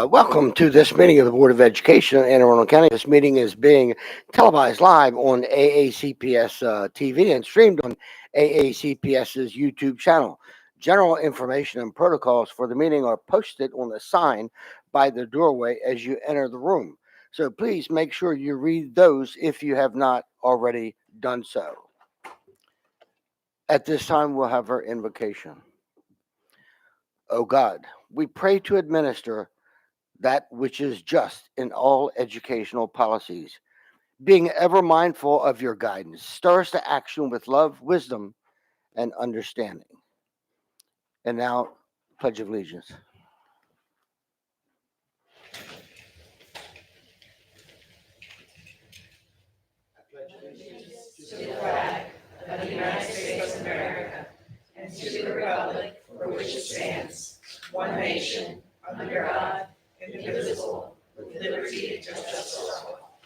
Welcome to this meeting of the Board of Education in Anne Arundel County. This meeting is being televised live on AACPS TV and streamed on AACPS's YouTube channel. General information and protocols for the meeting are posted on the sign by the doorway as you enter the room. So please make sure you read those if you have not already done so. At this time, we'll have our invocation. O God, we pray to administer that which is just in all educational policies, being ever mindful of your guidance. Stir us to action with love, wisdom, and understanding. And now, Pledge of Allegiance. To the flag of the United States of America and to the republic for which it stands, one nation, under God, indivisible, with liberty and justice for all.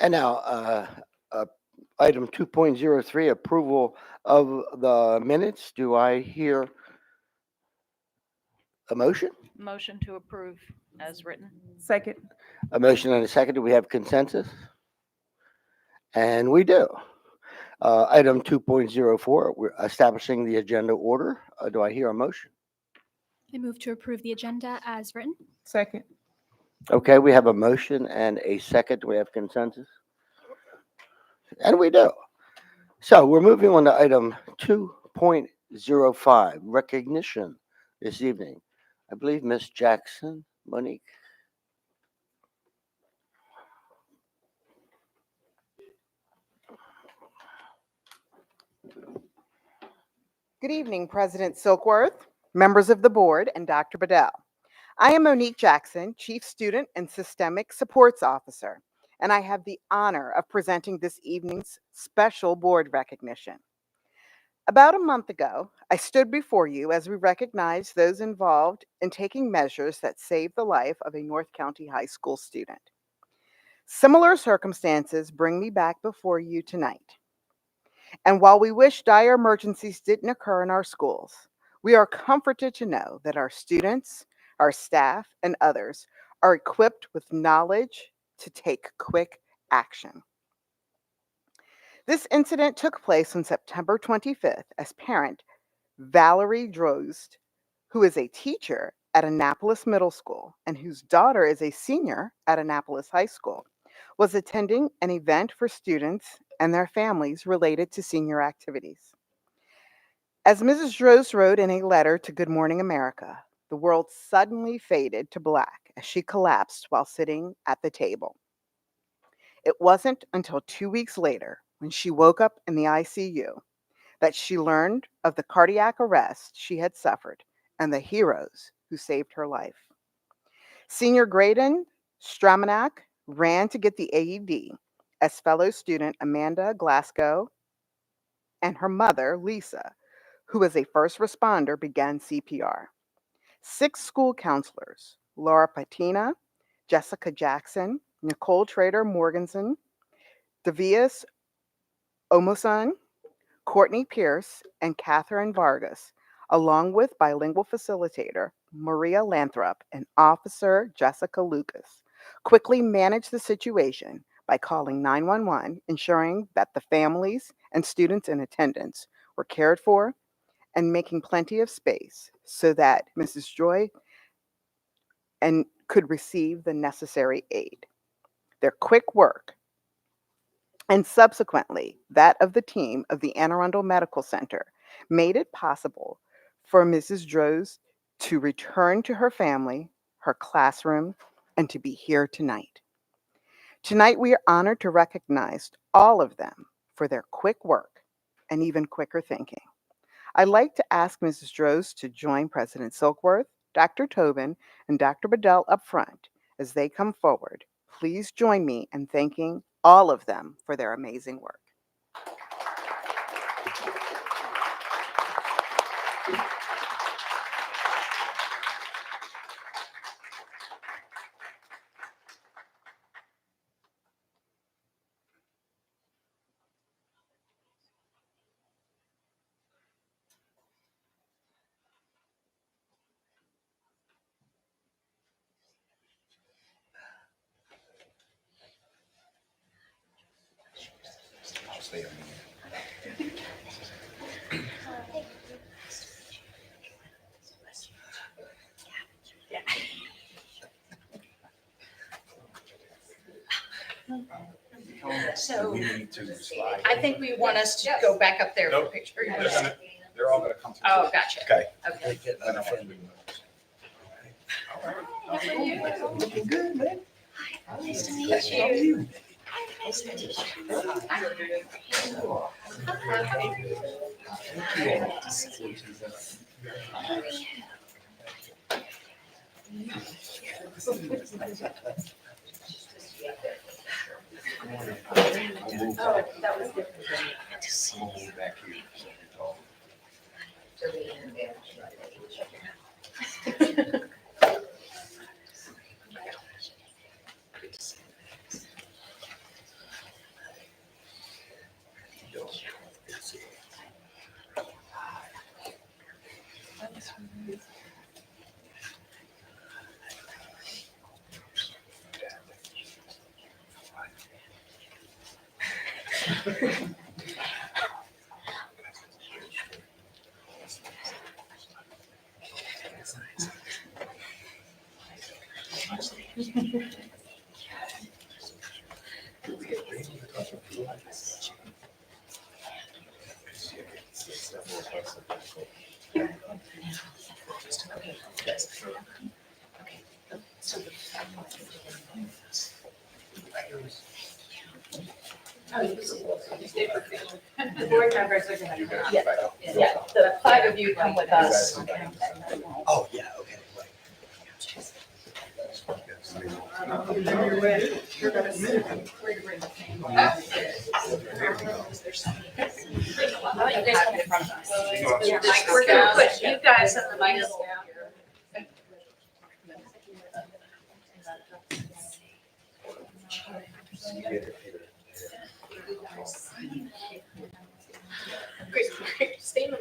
And now, item 2.03, approval of the minutes. Do I hear a motion? Motion to approve as written. Second. A motion and a second. Do we have consensus? And we do. Item 2.04, we're establishing the agenda order. Do I hear a motion? I move to approve the agenda as written. Second. Okay, we have a motion and a second. Do we have consensus? And we do. So we're moving on to item 2.05, recognition this evening. I believe Miss Jackson, Monique. Good evening, President Silkworth, members of the board, and Dr. Bedell. I am Monique Jackson, Chief Student and Systemic Supports Officer, and I have the honor of presenting this evening's special board recognition. About a month ago, I stood before you as we recognized those involved in taking measures that saved the life of a North County High School student. Similar circumstances bring me back before you tonight. And while we wish dire emergencies didn't occur in our schools, we are comforted to know that our students, our staff, and others are equipped with knowledge to take quick action. This incident took place on September 25th as parent Valerie Drost, who is a teacher at Annapolis Middle School and whose daughter is a senior at Annapolis High School, was attending an event for students and their families related to senior activities. As Mrs. Rose wrote in a letter to Good Morning America, the world suddenly faded to black as she collapsed while sitting at the table. It wasn't until 2 weeks later, when she woke up in the ICU, that she learned of the cardiac arrest she had suffered and the heroes who saved her life. Senior Graydon Stramanak ran to get the AED as fellow student Amanda Glasgow and her mother, Lisa, who was a first responder, began CPR. 6 school counselors, Laura Patina, Jessica Jackson, Nicole Trader Morganson, Devius Omoson, Courtney Pierce, and Catherine Vargas, along with bilingual facilitator Maria Lathrop and Officer Jessica Lucas, quickly managed the situation by calling 911, ensuring that the families and students in attendance were cared for, and making plenty of space so that Mrs. Joy could receive the necessary aid. Their quick work, and subsequently that of the team of the Anne Arundel Medical Center, made it possible for Mrs. Droz to return to her family, her classroom, and to be here tonight. Tonight, we are honored to recognize all of them for their quick work and even quicker thinking. I'd like to ask Mrs. Droz to join President Silkworth, Dr. Tobin, and Dr. Bedell up front as they come forward. Please join me in thanking all of them for their amazing work. So We need to slide. I think we want us to go back up there for a Nope. picture. They're all gonna come through. Oh, gotcha. Okay. Okay. Looking good, man. Nice to meet you. Oh, that was different. I'm gonna move back here. The board members are gonna come. Yeah, the 5 of you come with us. Oh, yeah, okay, right. You guys come in front of us. We're gonna put you guys in the mic. Great. Stay in the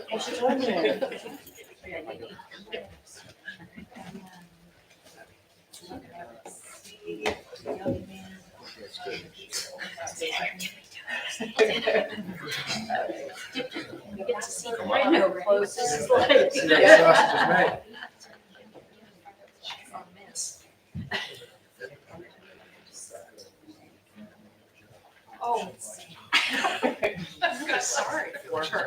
You get to see the window close. This is like. Oh. I'm sorry for her.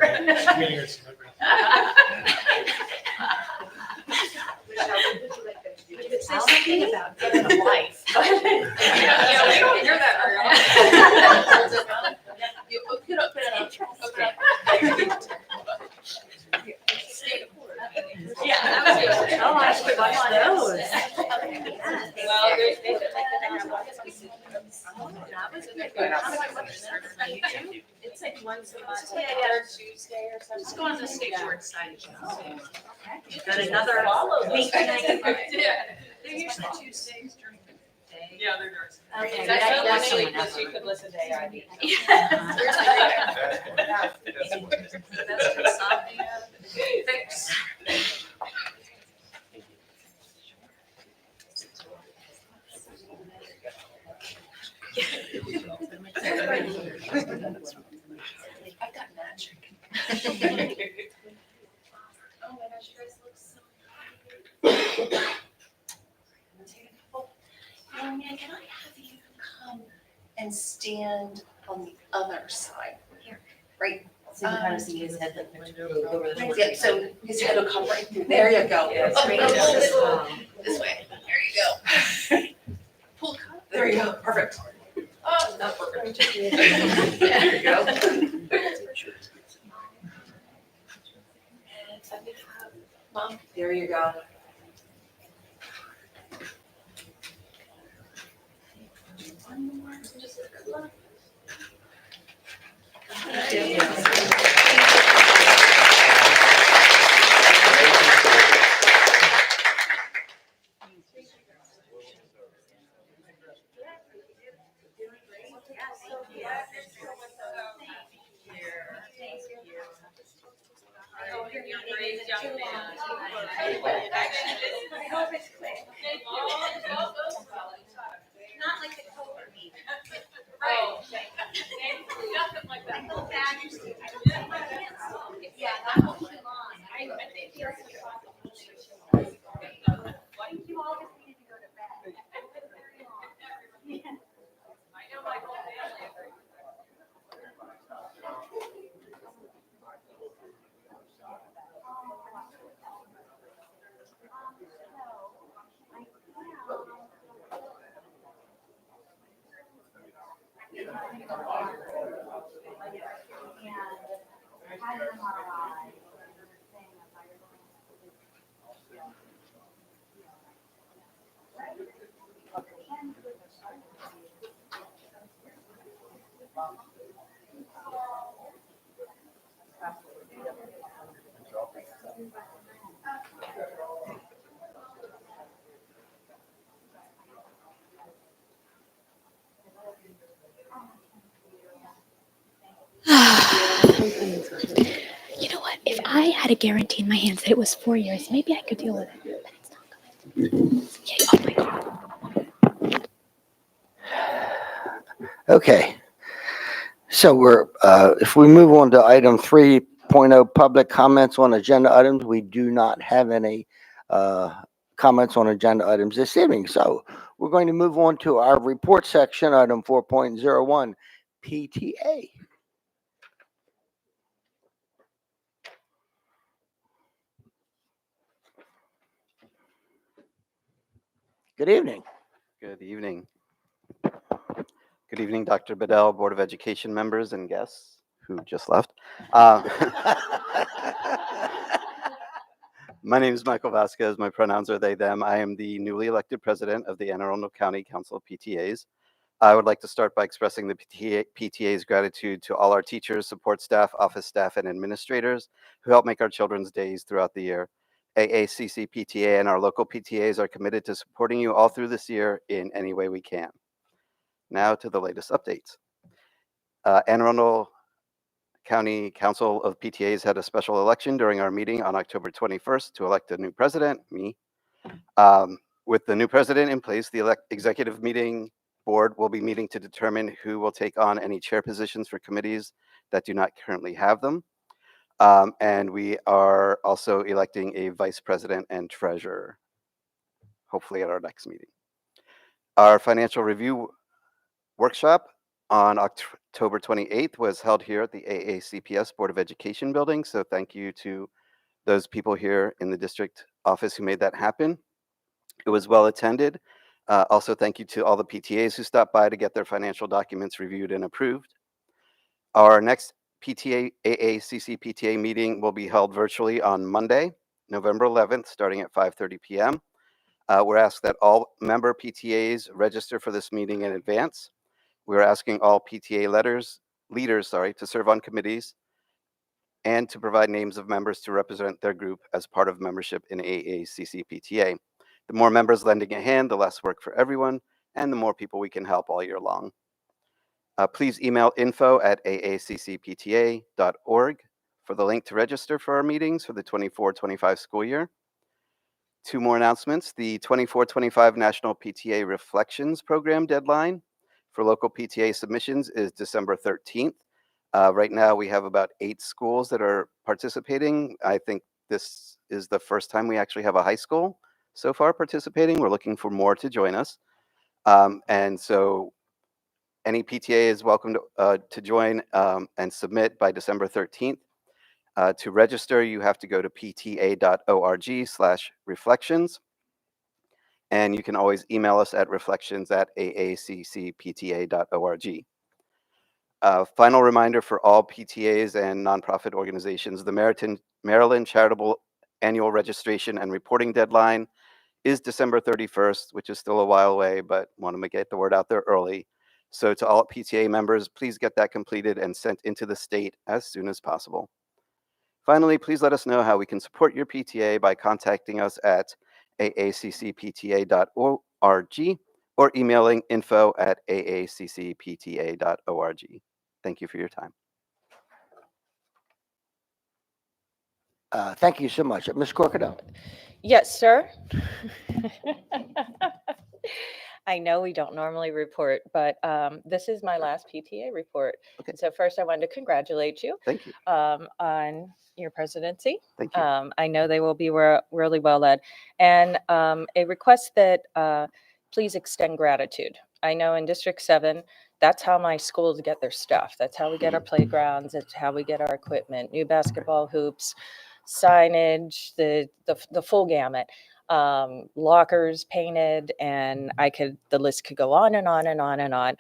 You could say something about getting a life. Yeah, we don't hear that very often. You put it up, Yeah, that was good. Oh, I should watch those. Well, there's things that that was good. How do I watch that? It's like once a month, like third Tuesday or something. Just go on the stage, we're excited. Got another week. Yeah, they're usually Tuesdays during the day. Yeah, they're during. Okay, That's that's so late, someone because else. you could listen to AIB. That's insomnia. Thanks. I've got magic. Oh my gosh, you guys look so good. Young man, can I have you come and stand on the other side? Here, right. So you kind of see his head like Yeah, so his head will come right through. There you go. Yeah, it's great. This way. There you go. Pull. There you go. Perfect. Oh, not perfect. There you go. And Mom, there you go. One more. Just good luck. Thank you. Not like the cover meeting. Right. Nothing like that. Yeah, that whole too long. I think you're thank you all just needed to go to bed. Very long. I know my whole family. You know what? If I had a guarantee in my hands that it was 4 years, maybe I could deal with it. But it's not good. Yeah, oh my God. Okay. So if we move on to item 3.0, public comments on agenda items, we do not have any comments on agenda items this evening. So we're going to move on to our report section, item 4.01, PTA. Good evening. Good evening. Good evening, Dr. Bedell, Board of Education members and guests who just left. My name is Michael Vasquez. My pronouns are they, them. I am the newly elected president of the Anne Arundel County Council of PTAs. I would like to start by expressing the PTA's gratitude to all our teachers, support staff, office staff, and administrators who help make our children's days throughout the year. AACC PTA and our local PTAs are committed to supporting you all through this year in any way we can. Now to the latest updates. Anne Arundel County Council of PTAs had a special election during our meeting on October 21st to elect a new president, me. With the new president in place, the executive meeting board will be meeting to determine who will take on any chair positions for committees that do not currently have them. And we are also electing a vice president and treasurer, hopefully at our next meeting. Our financial review workshop on October 28th was held here at the AACPS Board of Education building. So thank you to those people here in the district office who made that happen. It was well attended. Also, thank you to all the PTAs who stopped by to get their financial documents reviewed and approved. Our next AACC PTA meeting will be held virtually on Monday, November 11th, starting at 5:30 p.m. We're asked that all member PTAs register for this meeting in advance. We're asking all PTA leaders to serve on committees and to provide names of members to represent their group as part of membership in AACC PTA. The more members lending a hand, the less work for everyone, and the more people we can help all year long. Please email info@aaccpta.org for the link to register for our meetings for the 24-25 school year. Two more announcements. The 24-25 National PTA Reflections Program deadline for local PTA submissions is December 13th. Right now, we have about 8 schools that are participating. I think this is the first time we actually have a high school so far participating. We're looking for more to join us. And so any PTA is welcome to join and submit by December 13th. To register, you have to go to pta.org/reflections. And you can always email us at reflections@aaccpta.org. Final reminder for all PTAs and nonprofit organizations, the Maryland Charitable Annual Registration and Reporting Deadline is December 31st, which is still a while away, but want to get the word out there early. So to all PTA members, please get that completed and sent into the state as soon as possible. Finally, please let us know how we can support your PTA by contacting us at aaccpta.org or emailing info@aaccpta.org. Thank you for your time. Thank you so much. Ms. Corcadell. Yes, sir. I know we don't normally report, but this is my last PTA report. Okay. So first, I wanted to congratulate you Thank you. on your presidency. Thank you. I know they will be really well led. And a request that please extend gratitude. I know in District 7, that's how my schools get their stuff. That's how we get our playgrounds. It's how we get our equipment, new basketball hoops, signage, the full gamut. Lockers painted, and the list could go on and on and on and on.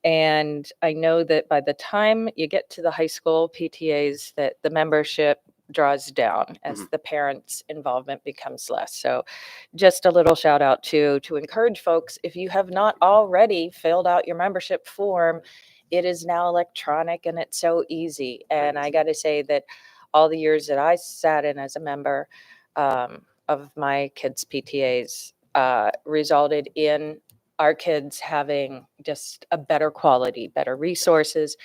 And I know that by the time you get to the high school PTAs, that the membership draws down as the parents' involvement becomes less. So just a little shout out to encourage folks, if you have not already filled out your membership form, it is now electronic and it's so easy. And I got to say that all the years that I sat in as a member of my kids' PTAs resulted in our kids having just a better quality, better resources.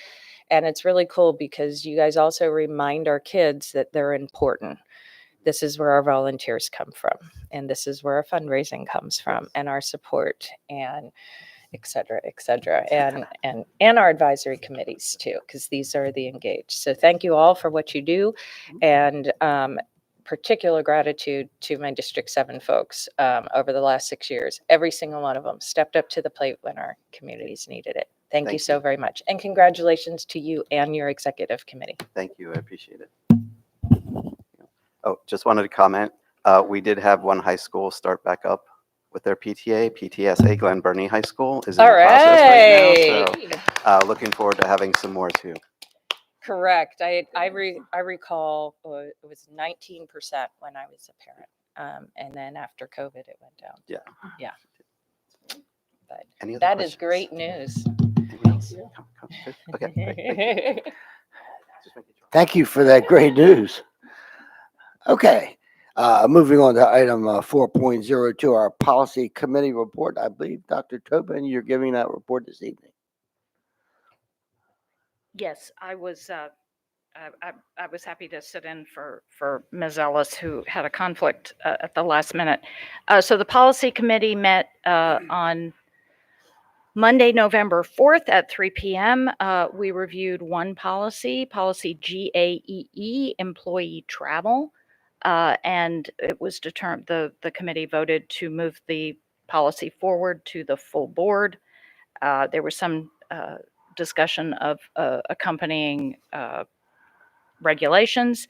And it's really cool because you guys also remind our kids that they're important. This is where our volunteers come from, and this is where our fundraising comes from, and our support, and et cetera, and our advisory committees too, because these are the engaged. So thank you all for what you do, and particular gratitude to my District 7 folks over the last 6 years. Every single one of them stepped up to the plate when our communities needed it. Thank you so very much. And congratulations to you and your executive committee. Thank you. I appreciate it. Oh, just wanted to comment. We did have one high school start back up with their PTA. PTSA Glen Burnie High School is in the process right now. So looking forward to having some more too. Correct. I recall it was 19% when I was a parent. And then after COVID, it went down. Yeah. But Any other that questions? is great news. Anyone else? Okay. Great. Thank you. Just making sure. Thank you for that great news. Okay. Moving on to item 4.02, our policy committee report. I believe, Dr. Tobin, you're giving that report this evening. Yes, I was happy to sit in for Ms. Ellis, who had a conflict at the last minute. So the policy committee met on Monday, November 4th at 3 p.m. We reviewed one policy GAEE, employee travel, and it was determined the committee voted to move the policy forward to the full board. There were some discussion of accompanying regulations,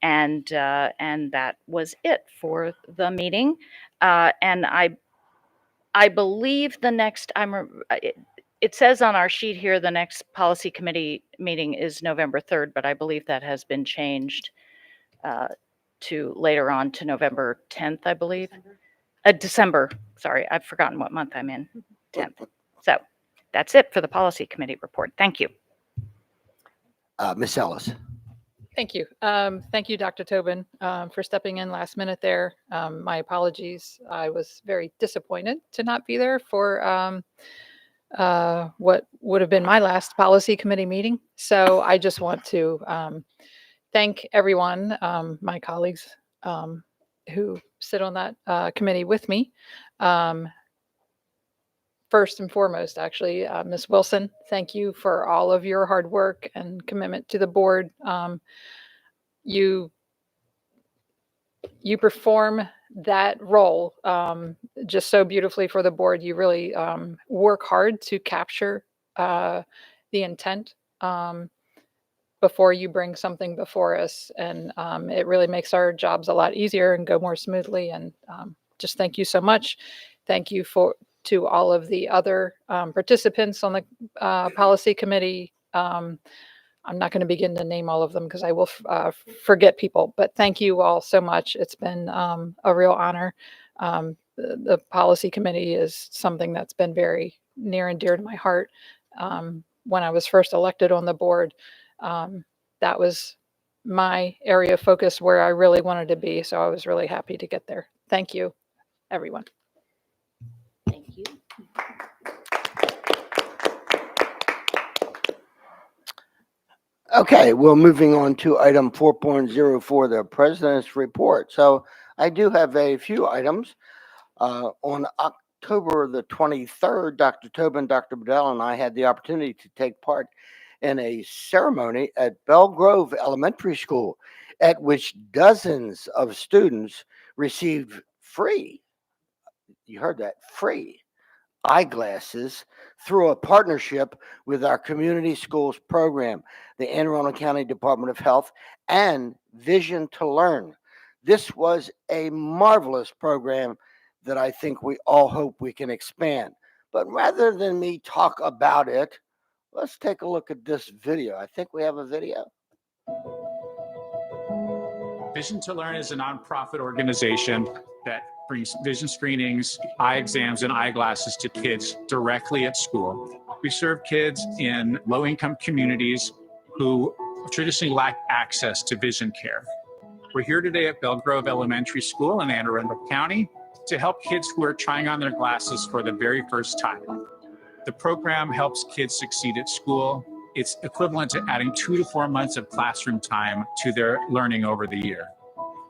and that was it for the meeting. And I believe the next it says on our sheet here the next policy committee meeting is November 3rd, but I believe that has been changed to later on to November 10th, I believe. December. Sorry, I've forgotten what month I'm in. 10th. So that's it for the policy committee report. Thank you. Ms. Ellis. Thank you. Thank you, Dr. Tobin, for stepping in last minute there. My apologies. I was very disappointed to not be there for what would have been my last policy committee meeting. So I just want to thank everyone, my colleagues who sit on that committee with me. First and foremost, actually, Ms. Wilson, thank you for all of your hard work and commitment to the board. You perform that role just so beautifully for the board. You really work hard to capture the intent before you bring something before us, and it really makes our jobs a lot easier and go more smoothly. And just thank you so much. Thank you to all of the other participants on the policy committee. I'm not going to begin to name all of them because I will forget people, but thank you all so much. It's been a real honor. The policy committee is something that's been very near and dear to my heart. When I was first elected on the board, that was my area of focus where I really wanted to be. So I was really happy to get there. Thank you, everyone. Thank you. Okay, well, moving on to item 4.04, the president's report. So I do have a few items. On October the 23rd, Dr. Tobin, Dr. Bedell, and I had the opportunity to take part in a ceremony at Belle Grove Elementary School, at which dozens of students received free, you heard that, free eyeglasses through a partnership with our community schools program, the Anne Arundel County Department of Health, and Vision to Learn. This was a marvelous program that I think we all hope we can expand. But rather than me talk about it, let's take a look at this video. I think we have a video. Vision to Learn is a nonprofit organization that brings vision screenings, eye exams, and eyeglasses to kids directly at school. We serve kids in low-income communities who traditionally lack access to vision care. We're here today at Belle Grove Elementary School in Anne Arundel County to help kids who are trying on their glasses for the very first time. The program helps kids succeed at school. It's equivalent to adding 2 to 4 months of classroom time to their learning over the year.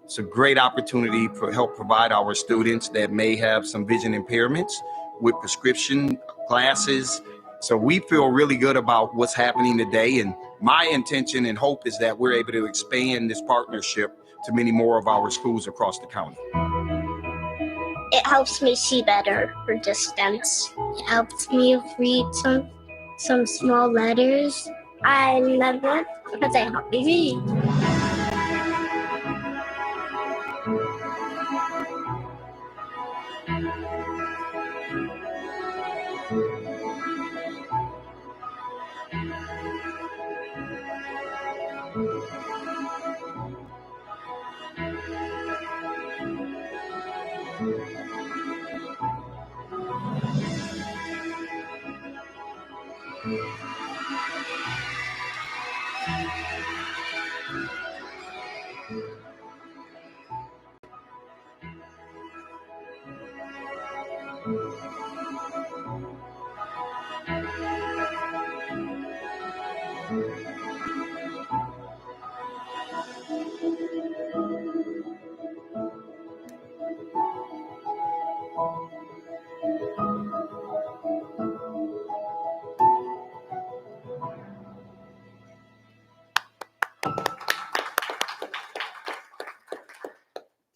It's a great opportunity to help provide our students that may have some vision impairments with prescription glasses. So we feel really good about what's happening today. And my intention and hope is that we're able to expand this partnership to many more of our schools across the county. It helps me see better for distance. It helps me read some small letters. I love it because they help me read.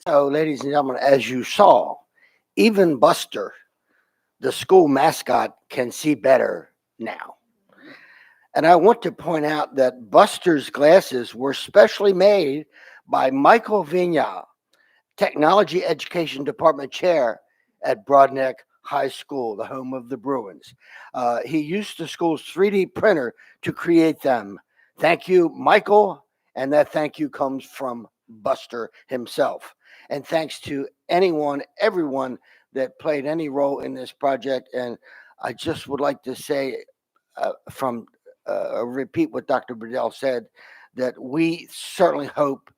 So, ladies and gentlemen, as you saw, even Buster, the school mascot, can see better now. And I want to point out that Buster's glasses were specially made by Michael Vigna, Technology Education Department Chair at Broadneck High School, the home of the Bruins. He used the school's 3D printer to create them. Thank you, Michael. And that thank you comes from Buster himself. And thanks to everyone that played any role in this project. And I just would like to say, repeat what Dr. Bedell said, that we certainly hope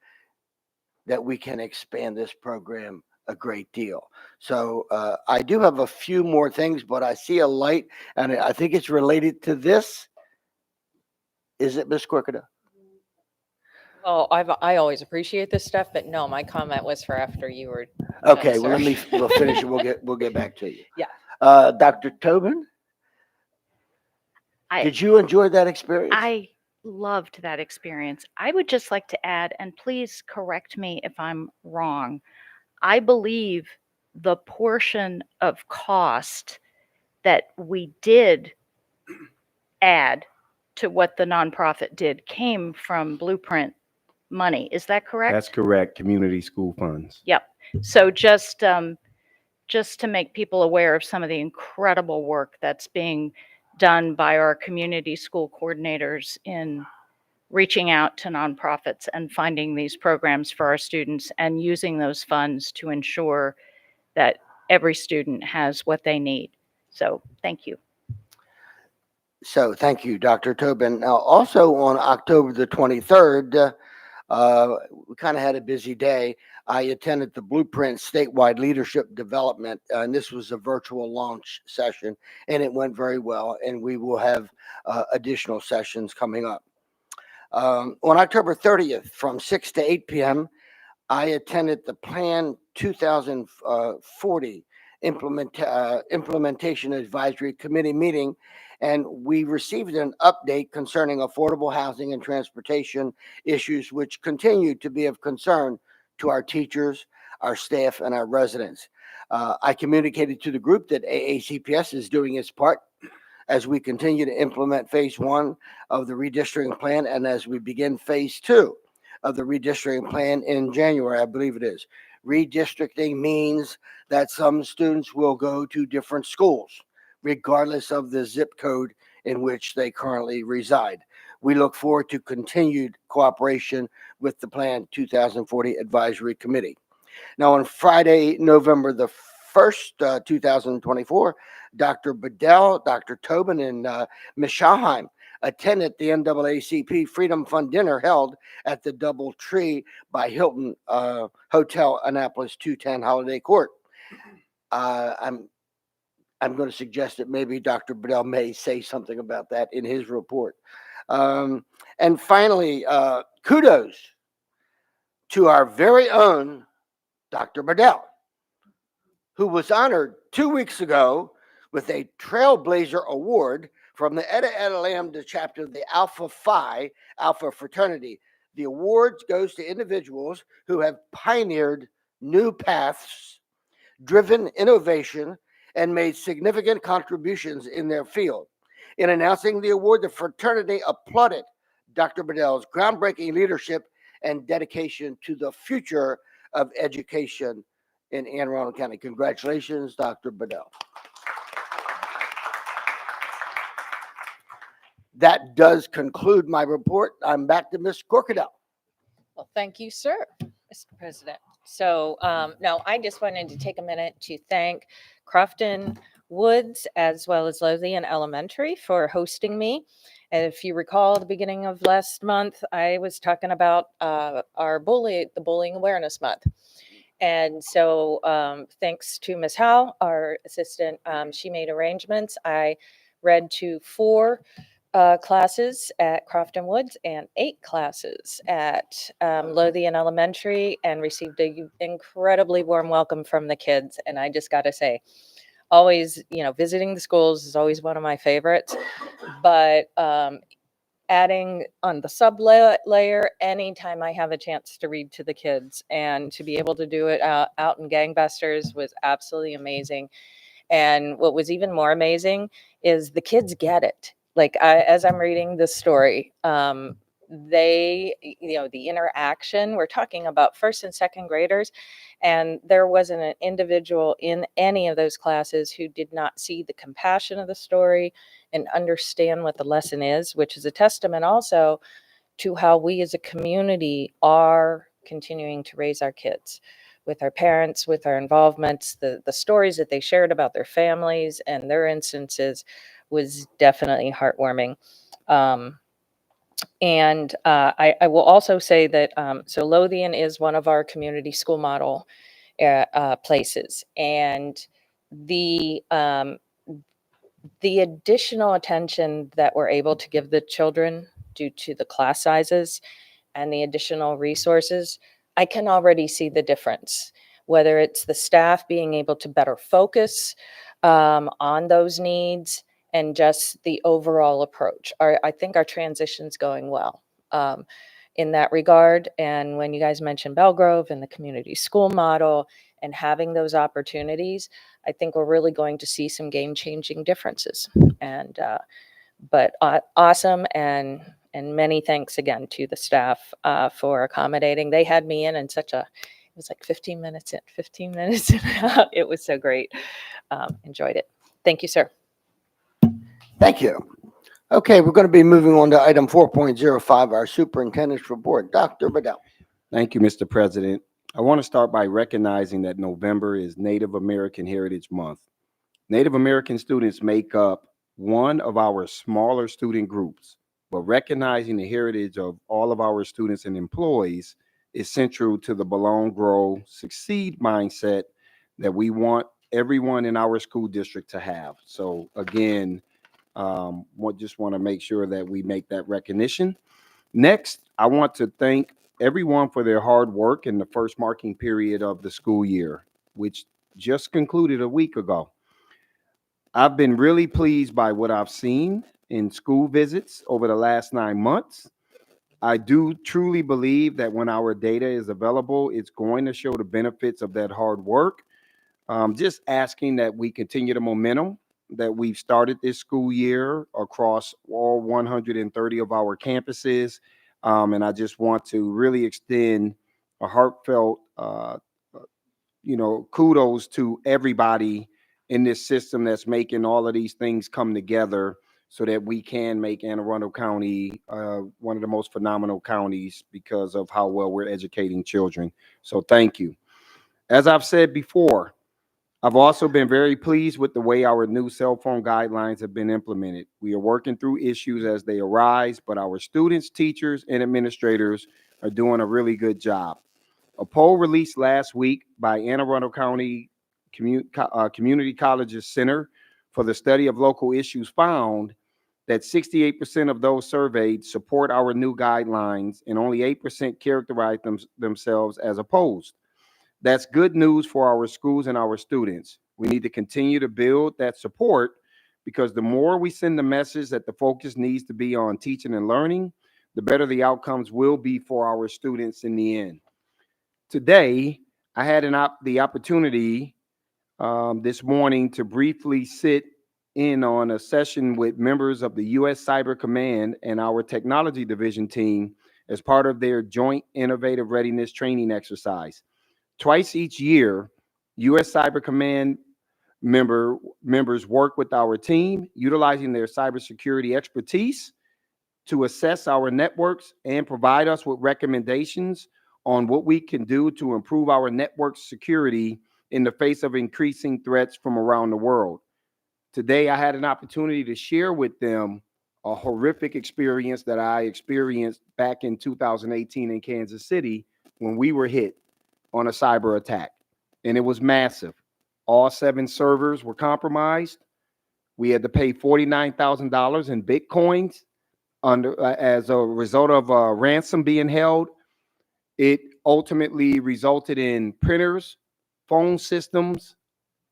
that we can expand this program a great deal. So I do have a few more things, but I see a light, and I think it's related to this. Is it, Ms. Corkada? Well, I always appreciate this stuff, but no, my comment was for after you were. Okay, done, well, sir. we'll finish it. We'll get back to you. Yeah. Dr. Tobin, did you enjoy that experience? I loved that experience. I would just like to add, and please correct me if I'm wrong, I believe the portion of cost that we did add to what the nonprofit did came from Blueprint money. Is that correct? That's correct. Community school funds. Yep. So just to make people aware of some of the incredible work that's being done by our community school coordinators in reaching out to nonprofits and finding these programs for our students and using those funds to ensure that every student has what they need. So thank you. So thank you, Dr. Tobin. Now, also on October the 23rd, we kind of had a busy day. I attended the Blueprint Statewide Leadership Development, and this was a virtual launch session, and it went very well, and we will have additional sessions coming up. On October 30th, from 6 to 8 p.m., I attended the Plan 2040 Implementation Advisory Committee meeting, and we received an update concerning affordable housing and transportation issues, which continue to be of concern to our teachers, our staff, and our residents. I communicated to the group that AACPS is doing its part as we continue to implement phase 1 of the redistricting plan, and as we begin phase 2 of the redistricting plan in January, I believe it is. Redistricting means that some students will go to different schools, regardless of the zip code in which they currently reside. We look forward to continued cooperation with the Plan 2040 Advisory Committee. Now, on Friday, November the 1st, 2024, Dr. Bedell, Dr. Tobin, and Ms. Schauheim attended the NAACP Freedom Fund dinner held at the Double Tree by Hilton Hotel, Annapolis 210 Holiday Court. I'm going to suggest that maybe Dr. Bedell may say something about that in his report. And finally, kudos to our very own Dr. Bedell, who was honored 2 weeks ago with a Trailblazer Award from the Eta Lambda chapter of the Alpha Phi Alpha Fraternity. The award goes to individuals who have pioneered new paths, driven innovation, and made significant contributions in their field. In announcing the award, the fraternity applauded Dr. Bedell's groundbreaking leadership and dedication to the future of education in Anne Arundel County. Congratulations, Dr. Bedell. That does conclude my report. I'm back to Ms. Corkadell. Well, thank you, sir, Mr. President. So, no, I just wanted to take a minute to thank Crofton Woods as well as Lothian Elementary for hosting me. And if you recall, the beginning of last month, I was talking about the Bullying Awareness Month. And so thanks to Ms. Howe, our assistant, she made arrangements. I read to 4 classes at Crofton Woods and 8 classes at Lothian Elementary and received an incredibly warm welcome from the kids. And I just got to say, always, visiting the schools is always one of my favorites, but adding on the sub layer anytime I have a chance to read to the kids and to be able to do it out in Gangbusters was absolutely amazing. And what was even more amazing is the kids get it. Like as I'm reading the story, they, the interaction, we're talking about first and second graders, and there wasn't an individual in any of those classes who did not see the compassion of the story and understand what the lesson is, which is a testament also to how we as a community are continuing to raise our kids with our parents, with our involvements. The stories that they shared about their families and their instances was definitely heartwarming. I will also say that, so Lothian is one of our community school model places. And the additional attention that we're able to give the children due to the class sizes and the additional resources, I can already see the difference, whether it's the staff being able to better focus on those needs and just the overall approach. I think our transition's going well in that regard. And when you guys mentioned Belgrove and the community school model and having those opportunities, I think we're really going to see some game-changing differences. And but awesome, and many thanks again to the staff for accommodating. They had me in such a, it was like 15 minutes in, 15 minutes out. It was so great. Enjoyed it. Thank you, sir. Thank you. Okay, we're going to be moving on to item 4.05, our superintendent's report. Dr. Bedell. Thank you, Mr. President. I want to start by recognizing that November is Native American Heritage Month. Native American students make up one of our smaller student groups, but recognizing the heritage of all of our students and employees is central to the belong, grow, succeed mindset that we want everyone in our school district to have. So again, just want to make sure that we make that recognition. Next, I want to thank everyone for their hard work in the first marking period of the school year, which just concluded a week ago. I've been really pleased by what I've seen in school visits over the last 9 months. I do truly believe that when our data is available, it's going to show the benefits of that hard work. Just asking that we continue the momentum that we've started this school year across all 130 of our campuses. And I just want to really extend a heartfelt, kudos to everybody in this system that's making all of these things come together so that we can make Anne Arundel County one of the most phenomenal counties because of how well we're educating children. So thank you. As I've said before, I've also been very pleased with the way our new cell phone guidelines have been implemented. We are working through issues as they arise, but our students, teachers, and administrators are doing a really good job. A poll released last week by Anne Arundel County Community Colleges Center for the Study of Local Issues found that 68% of those surveyed support our new guidelines and only 8% characterize themselves as opposed. That's good news for our schools and our students. We need to continue to build that support because the more we send the message that the focus needs to be on teaching and learning, the better the outcomes will be for our students in the end. Today, I had the opportunity this morning to briefly sit in on a session with members of the U.S. Cyber Command and our technology division team as part of their joint innovative readiness training exercise. Twice each year, U.S. Cyber Command members work with our team, utilizing their cybersecurity expertise to assess our networks and provide us with recommendations on what we can do to improve our network security in the face of increasing threats from around the world. Today, I had an opportunity to share with them a horrific experience that I experienced back in 2018 in Kansas City when we were hit on a cyber attack, and it was massive. All 7 servers were compromised. We had to pay $49,000 in Bitcoins as a result of a ransom being held. It ultimately resulted in printers, phone systems,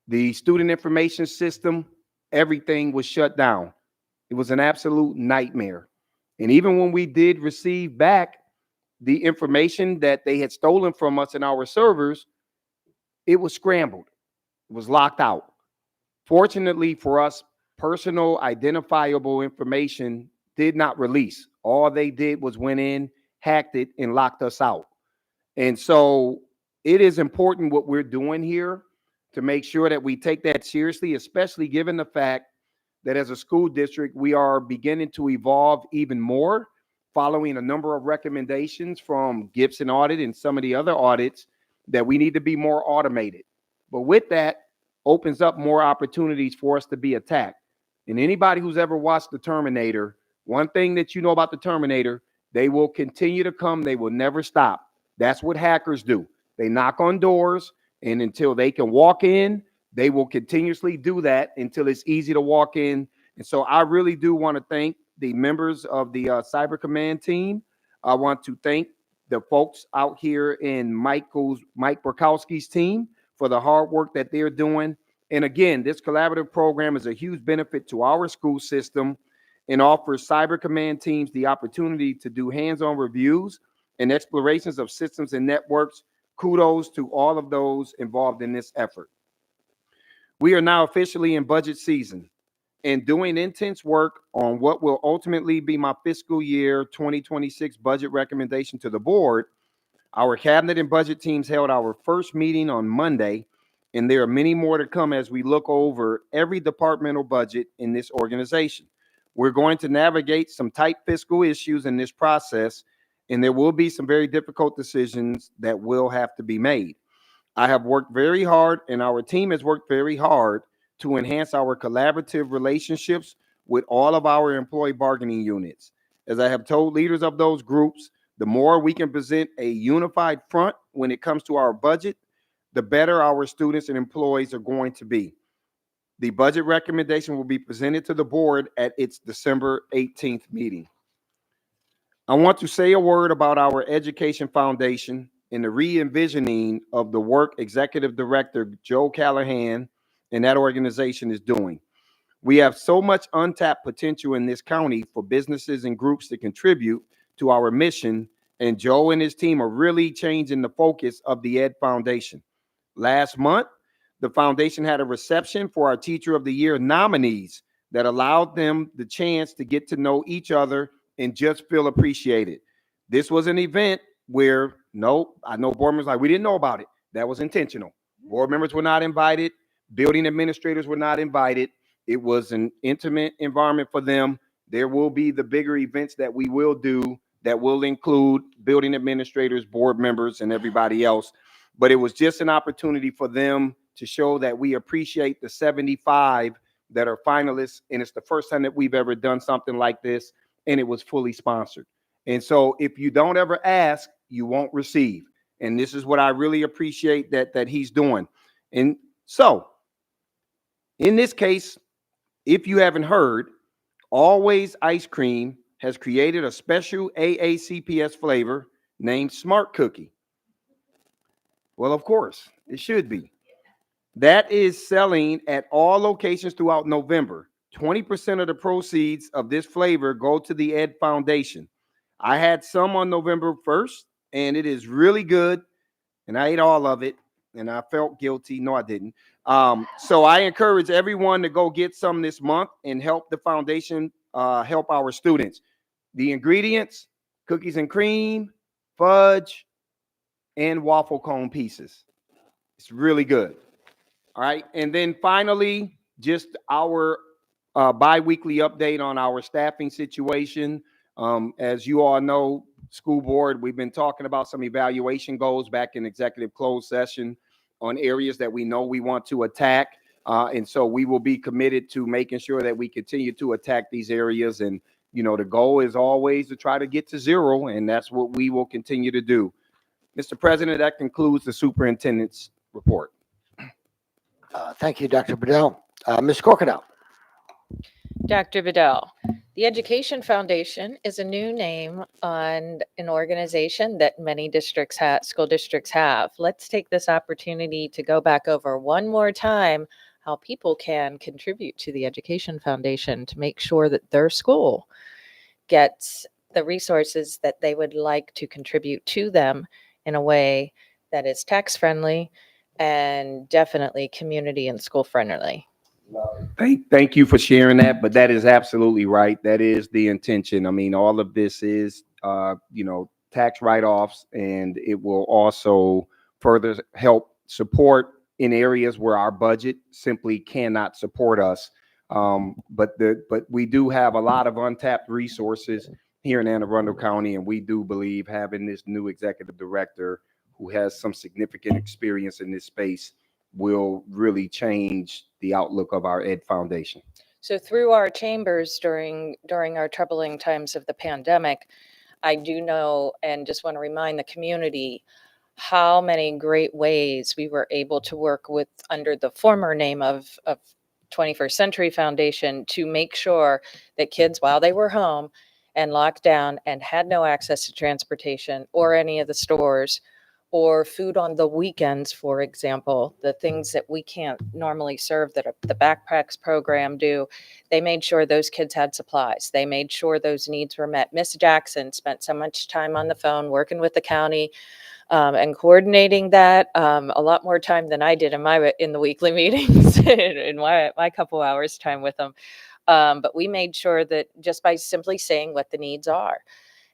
the student information system. Everything was shut down. It was an absolute nightmare. And even when we did receive back the information that they had stolen from us in our servers, it was scrambled. It was locked out. Fortunately for us personal identifiable information did not release. All they did was went in, hacked it, and locked us out. And so it is important what we're doing here to make sure that we take that seriously, especially given the fact that as a school district, we are beginning to evolve even more following a number of recommendations from Gibson Audit and some of the other audits that we need to be more automated. But with that, opens up more opportunities for us to be attacked. And anybody who's ever watched The Terminator, one thing that you know about The Terminator, they will continue to come. They will never stop. That's what hackers do. They knock on doors, and until they can walk in, they will continuously do that until it's easy to walk in. And so I really do want to thank the members of the Cyber Command team. I want to thank the folks out here in Mike Borkowski's team for the hard work that they're doing. And again, this collaborative program is a huge benefit to our school system and offers Cyber Command teams the opportunity to do hands-on reviews and explorations of systems and networks. Kudos to all of those involved in this effort. We are now officially in budget season and doing intense work on what will ultimately be my fiscal year 2026 budget recommendation to the board. Our cabinet and budget teams held our first meeting on Monday, and there are many more to come as we look over every departmental budget in this organization. We're going to navigate some tight fiscal issues in this process, and there will be some very difficult decisions that will have to be made. I have worked very hard, and our team has worked very hard to enhance our collaborative relationships with all of our employee bargaining units. As I have told leaders of those groups, the more we can present a unified front when it comes to our budget, the better our students and employees are going to be. The budget recommendation will be presented to the board at its December 18th meeting. I want to say a word about our Education Foundation and the re-envisioning of the work Executive Director Joe Callahan and that organization is doing. We have so much untapped potential in this county for businesses and groups to contribute to our mission, and Joe and his team are really changing the focus of the Ed Foundation. Last month, the foundation had a reception for our Teacher of the Year nominees that allowed them the chance to get to know each other and just feel appreciated. This was an event where, I know board members like, we didn't know about it. That was intentional. Board members were not invited. Building administrators were not invited. It was an intimate environment for them. There will be the bigger events that we will do that will include building administrators, board members, and everybody else. But it was just an opportunity for them to show that we appreciate the 75 that are finalists. And it's the first time that we've ever done something like this, and it was fully sponsored. And so if you don't ever ask, you won't receive. And this is what I really appreciate that he's doing. And so in this case, if you haven't heard, Always Ice Cream has created a special AACPS flavor named Smart Cookie. Well, of course, it should be. That is selling at all locations throughout November. 20% of the proceeds of this flavor go to the Ed Foundation. I had some on November 1st, and it is really good, and I ate all of it, and I felt guilty. No, I didn't. So I encourage everyone to go get some this month and help the foundation help our students. The ingredients: cookies and cream, fudge, and waffle cone pieces. It's really good. All right. And then finally, just our bi-weekly update on our staffing situation. As you all know, school board, we've been talking about some evaluation goals back in executive closed session on areas that we know we want to attack. And so we will be committed to making sure that we continue to attack these areas. And, the goal is always to try to get to zero. And that's what we will continue to do. Mr. President, that concludes the superintendent's report. Thank you, Dr. Bedell. Ms. Corkadell. Dr. Bedell, the Education Foundation is a new name on an organization that many school districts have. Let's take this opportunity to go back over one more time how people can contribute to the Education Foundation to make sure that their school gets the resources that they would like to contribute to them in a way that is tax friendly and definitely community and school friendly. Thank you for sharing that, but that is absolutely right. That is the intention. I mean, all of this is, tax write-offs, and it will also further help support in areas where our budget simply cannot support us. But we do have a lot of untapped resources here in Anne Arundel County, and we do believe having this new executive director who has some significant experience in this space will really change the outlook of our Ed Foundation. So through our chambers during our troubling times of the pandemic, I do know and just want to remind the community how many great ways we were able to work with under the former name of 21st Century Foundation to make sure that kids, while they were home and locked down and had no access to transportation or any of the stores or food on the weekends, for example, the things that we can't normally serve that the Backpacks program do, they made sure those kids had supplies. They made sure those needs were met. Miss Jackson spent so much time on the phone working with the county and coordinating that, a lot more time than I did in the weekly meetings in my couple hours time with them. But we made sure that just by simply saying what the needs are.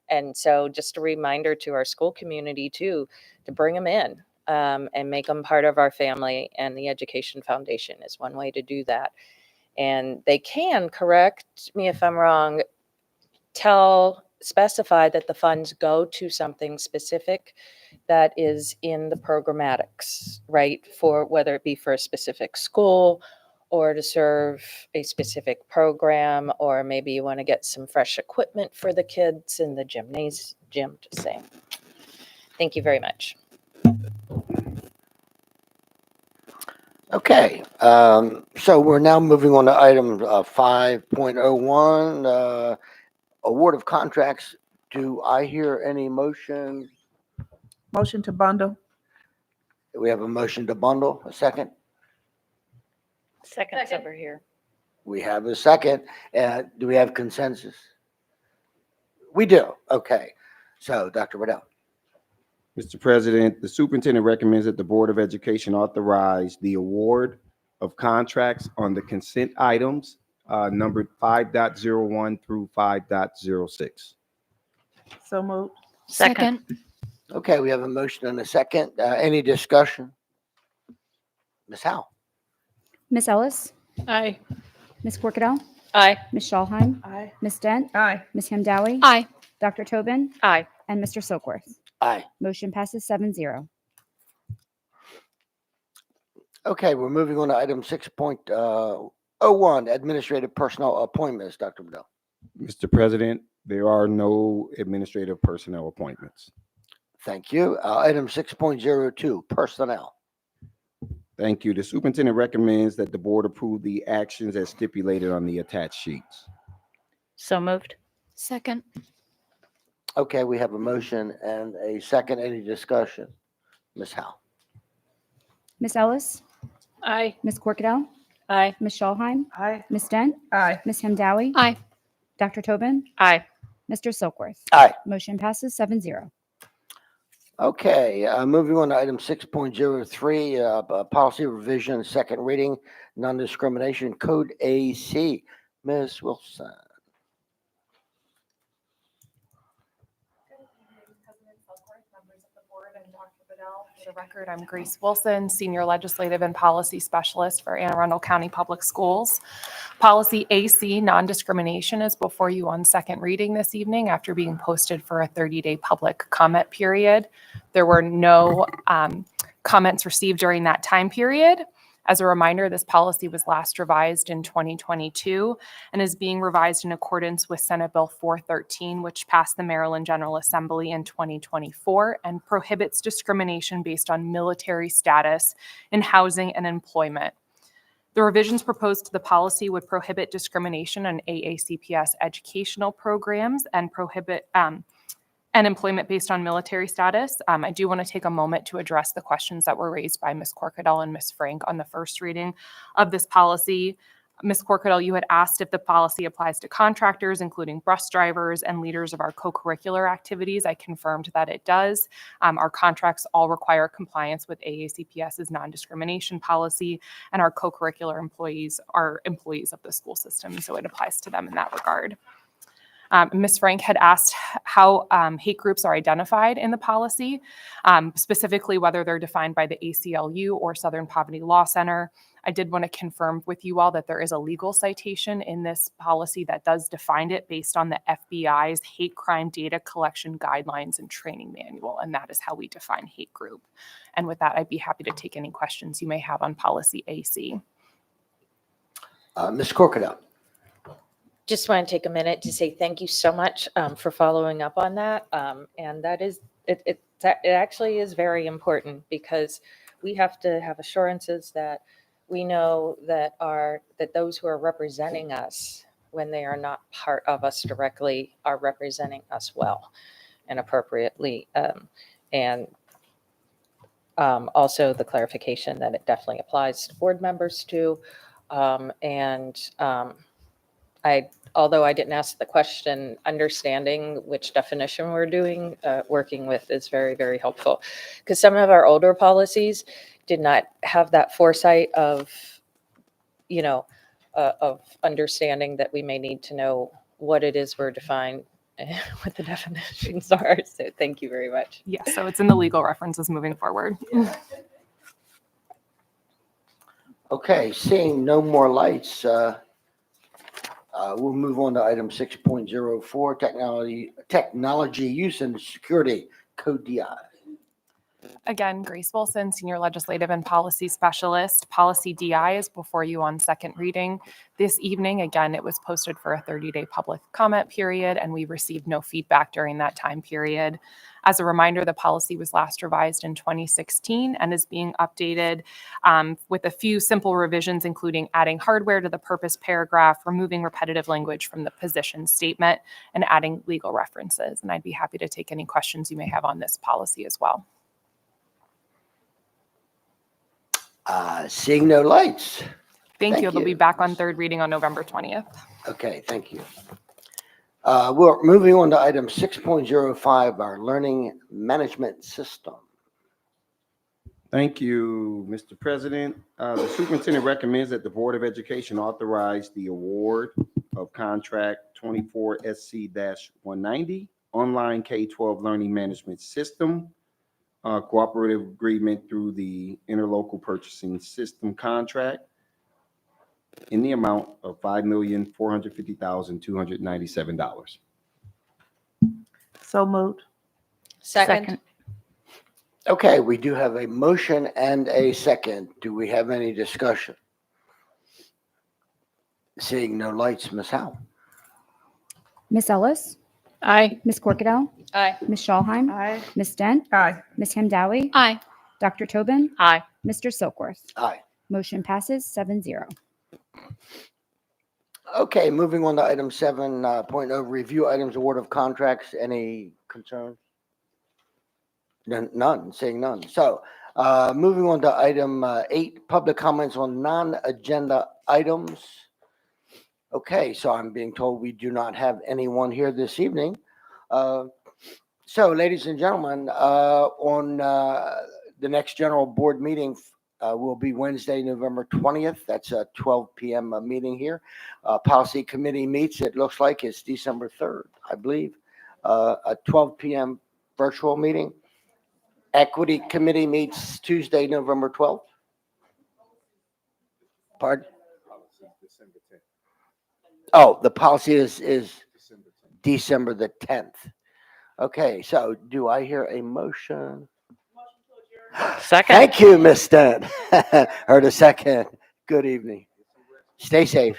And so just a reminder to our school community too, to bring them in and make them part of our family. And the Education Foundation is one way to do that. And they can, correct me if I'm wrong, specify that the funds go to something specific that is in the programmatics, right? For whether it be for a specific school or to serve a specific program, or maybe you want to get some fresh equipment for the kids in the gym to sing. Thank you very much. Okay, so we're now moving on to item 5.01, award of contracts. Do I hear any motion? Motion to bundle. We have a motion to bundle, a second. Seconds over here. We have a second. Do we have consensus? We do. Okay. So, Dr. Riddell. Mr. President, the superintendent recommends that the Board of Education authorize the award of contracts on the consent items numbered 5.01 through 5.06. So moved. Second. Okay, we have a motion and a second. Any discussion? Ms. Howe? Miss Ellis, Aye. Miss Corkadell, Aye. Miss Schallheim, Aye. Miss Dent, Aye. Miss Hamdawi, Aye. Dr. Tobin, Aye. and Mr. Silkworth. Aye. Motion passes 7-0. Okay, we're moving on to item 6.01, administrative personnel appointments. Dr. Riddell. Mr. President, there are no administrative personnel appointments. Thank you. Item 6.02, personnel. Thank you. The superintendent recommends that the board approve the actions as stipulated on the attached sheets. So moved. Second. Okay, we have a motion and a second. Any discussion? Ms. Howe? Miss Ellis, Aye. Miss Corkadell, Aye. Miss Schallheim, Aye. Miss Dent, Aye. Miss Hamdawi, Aye. Dr. Tobin, Aye. Mr. Silkworth. Aye. Motion passes 7-0. Okay, moving on to item 6.03, policy revision, second reading, non-discrimination, code AC. Ms. Wilson. For the record, I'm Grace Wilson, Senior Legislative and Policy Specialist for Anne Arundel County Public Schools. Policy AC, non-discrimination, is before you on second reading this evening after being posted for a 30-day public comment period. There were no comments received during that time period. As a reminder, this policy was last revised in 2022 and is being revised in accordance with Senate Bill 413, which passed the Maryland General Assembly in 2024 and prohibits discrimination based on military status in housing and employment. The revisions proposed to the policy would prohibit discrimination on AACPS educational programs and prohibit and employment based on military status. I do want to take a moment to address the questions that were raised by Ms. Corkadell and Ms. Frank on the first reading of this policy. Ms. Corkadell, you had asked if the policy applies to contractors, including bus drivers and leaders of our co-curricular activities. I confirmed that it does. Our contracts all require compliance with AACPS's non-discrimination policy, and our co-curricular employees are employees of the school system, so it applies to them in that regard. Ms. Frank had asked how hate groups are identified in the policy, specifically whether they're defined by the ACLU or Southern Poverty Law Center. I did want to confirm with you all that there is a legal citation in this policy that does define it based on the FBI's hate crime data collection guidelines and training manual, and that is how we define hate group. And with that, I'd be happy to take any questions you may have on policy AC. Ms. Corkadell. Just want to take a minute to say thank you so much for following up on that. And that is, it actually is very important because we have to have assurances that we know that those who are representing us when they are not part of us directly are representing us well and appropriately. And also the clarification that it definitely applies to board members too. Although I didn't ask the question, understanding which definition we're doing, working with is very, very helpful. Because some of our older policies did not have that foresight of, of understanding that we may need to know what it is we're defined, what the definitions are. So thank you very much. Yeah, so it's in the legal references moving forward. Okay, seeing no more lights, we'll move on to item 6.04, technology use and security, code DI. Again, Grace Wilson, Senior Legislative and Policy Specialist. Policy DI is before you on second reading. This evening, again, it was posted for a 30-day public comment period, and we received no feedback during that time period. As a reminder, the policy was last revised in 2016 and is being updated with a few simple revisions, including adding hardware to the purpose paragraph, removing repetitive language from the position statement, and adding legal references. And I'd be happy to take any questions you may have on this policy as well. Seeing no lights. Thank you. They'll be back on third reading on November 20th. Okay, thank you. We're moving on to item 6.05, our learning management system. Thank you, Mr. President. The superintendent recommends that the Board of Education authorize the award of contract 24 SC-190 online K-12 learning management system cooperative agreement through the interlocal purchasing system contract in the amount of $5,450,297. So moved. Second. Okay, we do have a motion and a second. Do we have any discussion? Seeing no lights, Ms. Howe. Miss Ellis, Aye. Miss Corkadell, Aye. Miss Schallheim, Aye. Miss Dent, Aye. Miss Hamdawi, Aye. Dr. Tobin, Aye. Mr. Silkworth. Aye. Motion passes 7-0. Okay, moving on to item 7.0, review items, award of contracts. Any concerns? None, seeing none. So moving on to item 8, public comments on non-agenda items. Okay, so I'm being told we do not have anyone here this evening. So ladies and gentlemen, on the next general board meeting will be Wednesday, November 20th. That's a 12 p.m. Meeting here. Policy committee meets, it looks like it's December 3rd, I believe, a 12 p.m. virtual meeting. Equity committee meets Tuesday, November 12th. Pardon? Oh, the policy is December the 10th. Okay, so do I hear a motion? Second. Thank you, Ms. Stent. Heard a second. Good evening. Stay safe.